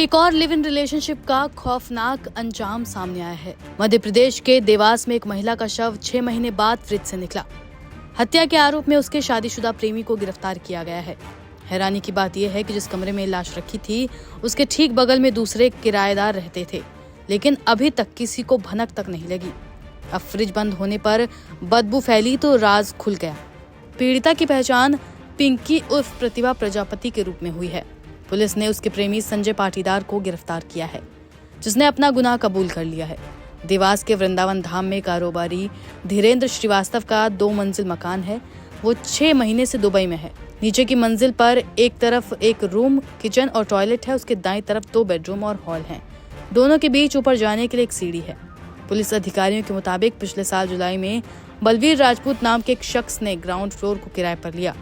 एक और live in relationship का खौफनाक अंजाम सामने आया है। मध्य प्रदेश के देवास में एक महिला का शव 6 महीने बाद फ्रिज से निकला। हत्या के आरोप में उसके शादीशुदा प्रेमी को गिरफ्तार किया गया है। हैरानी की बात यह है कि जिस कमरे में लाश रखी थी उसके ठीक बगल में दूसरे किराएदार रहते थे, लेकिन अभी तक किसी को भनक तक नहीं लगी। अब फ्रिज बंद होने पर बदबू फैली तो राज खुल गया। पीड़िता की पहचान पिंकी उर्फ प्रतिभा प्रजापति के रूप में हुई है। पुलिस ने उसके प्रेमी संजय पाटीदार को गिरफ्तार किया है, जिसने अपना गुनाह कबूल कर लिया है। देवास के वृंदावन धाम में कारोबारी धीरेन्द्र श्रीवास्तव का 2 मंजिल मकान है। वो 6 महीने से दुबई में है। नीचे की मंजिल पर एक तरफ एक रूम, किचन और टॉयलेट है। उसके दाईं तरफ 2 बेडरूम और हॉल हैं। दोनों के बीच ऊपर जाने के लिए एक सीढ़ी है। पुलिस अधिकारियों के मुताबिक पिछले साल जुलाई में बलवीर राजपूत नाम के एक शख्स ने ग्राउंड फ्लोर को किराए पर लिया,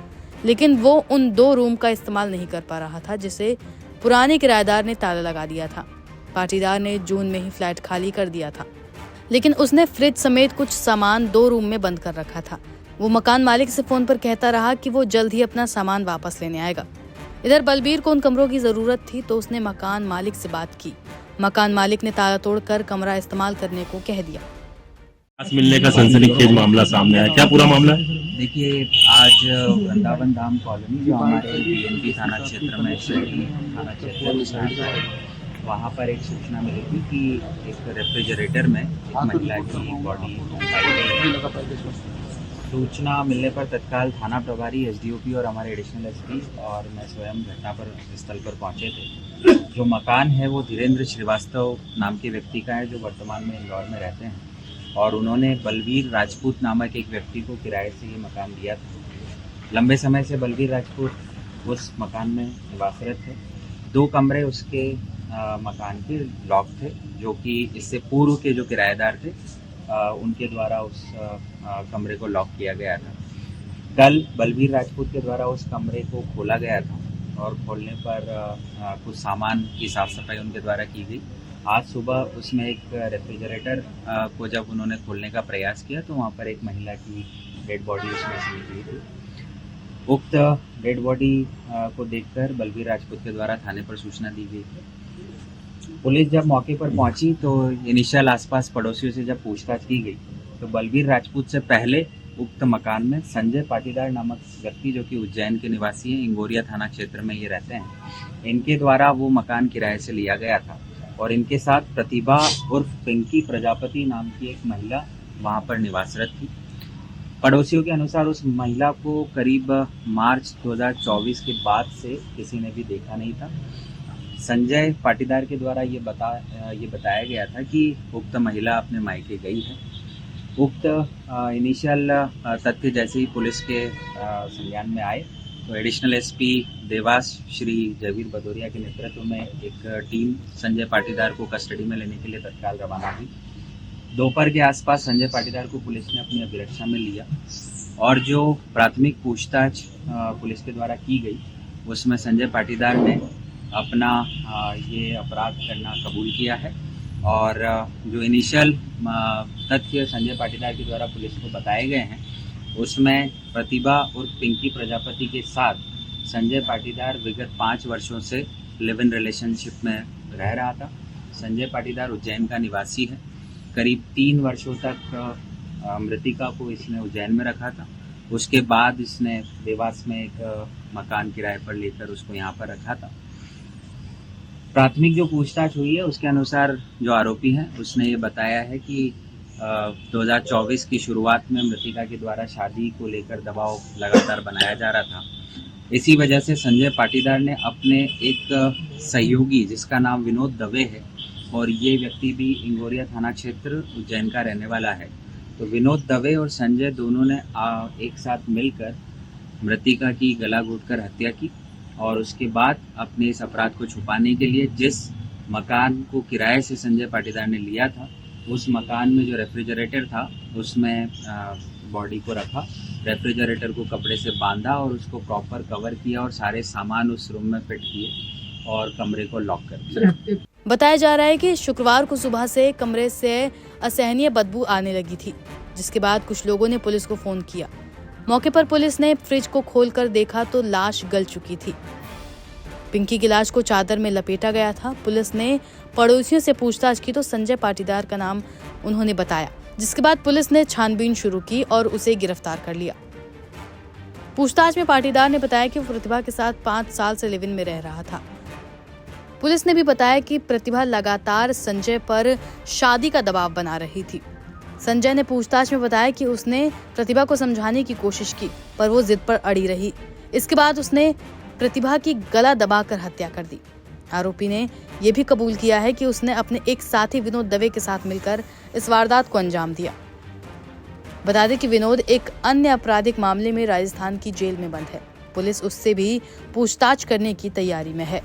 लेकिन वो उन 2 रूम का इस्तेमाल नहीं कर पा रहा था, जिसे पुराने किराएदार ने ताला लगा दिया था। पाटीदार ने जून में ही फ्लैट खाली कर दिया था, लेकिन उसने फ्रिज समेत कुछ सामान 2 रूम में बंद कर रखा था। वो मकान मालिक से फोन पर कहता रहा कि वो जल्द ही अपना सामान वापस लेने आएगा। इधर बलबीर को उन कमरों की जरूरत थी, तो उसने मकान मालिक से बात की। मकान मालिक ने ताला तोड़कर कमरा इस्तेमाल करने को कह दिया। लाश मिलने का सनसनीखेज मामला सामने आया, क्या पूरा मामला है? देखिए, आज वृंदावन धाम कॉलोनी जो हमारे बीएनपी थाना क्षेत्र में शहरी थाना क्षेत्र है, वहाँ पर एक सूचना मिली थी कि एक रेफ्रिजरेटर में एक महिला की बॉडी पाई गई। सूचना मिलने पर तत्काल थाना प्रभारी, एसडीओपी और हमारे एडिशनल एसपी और मैं स्वयं घटना पर स्थल पर पहुँचे थे। जो मकान है वो धीरेन्द्र श्रीवास्तव नाम के व्यक्ति का है, जो वर्तमान में इंदौर में रहते हैं, और उन्होंने बलवीर राजपूत नामक एक व्यक्ति को किराए से ये मकान दिया था। लंबे समय से बलवीर राजपूत उस मकान में निवासरत थे। 2 कमरे उसके मकान के लॉक थे, जो कि इससे पूर्व के जो किराएदार थे उनके द्वारा उस कमरे को लॉक किया गया था। कल बलवीर राजपूत के द्वारा उस कमरे को खोला गया था और खोलने पर कुछ सामान की साफ सफाई उनके द्वारा की गई। आज सुबह उसमें एक रेफ्रिजरेटर को जब उन्होंने खोलने का प्रयास किया तो वहाँ पर एक महिला की डेड बॉडी उसमें से निकली थी। उक्त डेड बॉडी को देखकर बलवीर राजपूत के द्वारा थाने पर सूचना दी गई थी। पुलिस जब मौके पर पहुंची तो इनिशियल आसपास पड़ोसियों से जब पूछताछ की गई तो बलवीर राजपूत से पहले उक्त मकान में संजय पाटीदार नामक व्यक्ति, जो कि उज्जैन के निवासी हैं, इंगोरिया थाना क्षेत्र में ये रहते हैं, इनके द्वारा वो मकान किराए से लिया गया था और इनके साथ प्रतिभा उर्फ पिंकी प्रजापति नाम की एक महिला वहाँ पर निवासरत थी। पड़ोसियों के अनुसार उस महिला को करीब मार्च 2024 के बाद से किसी ने भी देखा नहीं था। संजय पाटीदार के द्वारा ये बताया गया था कि उक्त महिला अपने मायके गई है। उक्त इनिशियल तथ्य जैसे ही पुलिस के संज्ञान में आए तो एडिशनल एसपी देवास श्री जयवीर भदौरिया के नेतृत्व में एक टीम संजय पाटीदार को कस्टडी में लेने के लिए तत्काल रवाना हुई। दोपहर के आसपास संजय पाटीदार को पुलिस ने अपनी अभिरक्षा में लिया और जो प्राथमिक पूछताछ पुलिस के द्वारा की गई उसमें संजय पाटीदार ने अपना ये अपराध करना कबूल किया है और जो इनिशियल तथ्य संजय पाटीदार के द्वारा पुलिस को बताए गए हैं उसमें प्रतिभा और पिंकी प्रजापति के साथ संजय पाटीदार विगत 5 वर्षों से लिव इन रिलेशनशिप में रह रहा था। संजय पाटीदार उज्जैन का निवासी है। करीब 3 वर्षों तक मृतिका को इसने उज्जैन में रखा था। उसके बाद इसने देवास में एक मकान किराए पर लेकर उसको यहाँ पर रखा था। प्राथमिक जो पूछताछ हुई है उसके अनुसार जो आरोपी है उसने ये बताया है कि 2024 की शुरुआत में मृतिका के द्वारा शादी को लेकर दबाव लगातार बनाया जा रहा था। इसी वजह से संजय पाटीदार ने अपने एक सहयोगी, जिसका नाम विनोद दवे है और ये व्यक्ति भी इंगोरिया थाना क्षेत्र उज्जैन का रहने वाला है, तो विनोद दवे और संजय दोनों ने एक साथ मिलकर मृतिका की गला घोंटकर हत्या की और उसके बाद अपने इस अपराध को छुपाने के लिए जिस मकान को किराए से संजय पाटीदार ने लिया था उस मकान में जो रेफ्रिजरेटर था उसमें बॉडी को रखा, रेफ्रिजरेटर को कपड़े से बांधा और उसको प्रॉपर कवर किया और सारे सामान उस रूम में फिट किए और कमरे को लॉक कर दिया। बताया जा रहा है कि शुक्रवार को सुबह से कमरे से असहनीय बदबू आने लगी थी, जिसके बाद कुछ लोगों ने पुलिस को फोन किया। मौके पर पुलिस ने फ्रिज को खोलकर देखा तो लाश गल चुकी थी। पिंकी की लाश को चादर में लपेटा गया था। पुलिस ने पड़ोसियों से पूछताछ की तो संजय पाटीदार का नाम उन्होंने बताया, जिसके बाद पुलिस ने छानबीन शुरू की और उसे गिरफ्तार कर लिया। पूछताछ में पाटीदार ने बताया कि वो प्रतिभा के साथ 5 साल से लिव इन में रह रहा था। पुलिस ने भी बताया कि प्रतिभा लगातार संजय पर शादी का दबाव बना रही थी। संजय ने पूछताछ में बताया कि उसने प्रतिभा को समझाने की कोशिश की, पर वो जिद पर अड़ी रही। इसके बाद उसने प्रतिभा की गला दबाकर हत्या कर दी। आरोपी ने यह भी कबूल किया है कि उसने अपने एक साथी विनोद दवे के साथ मिलकर इस वारदात को अंजाम दिया। बता दें कि विनोद एक अन्य आपराधिक मामले में राजस्थान की जेल में बंद है। पुलिस उससे भी पूछताछ करने की तैयारी में है।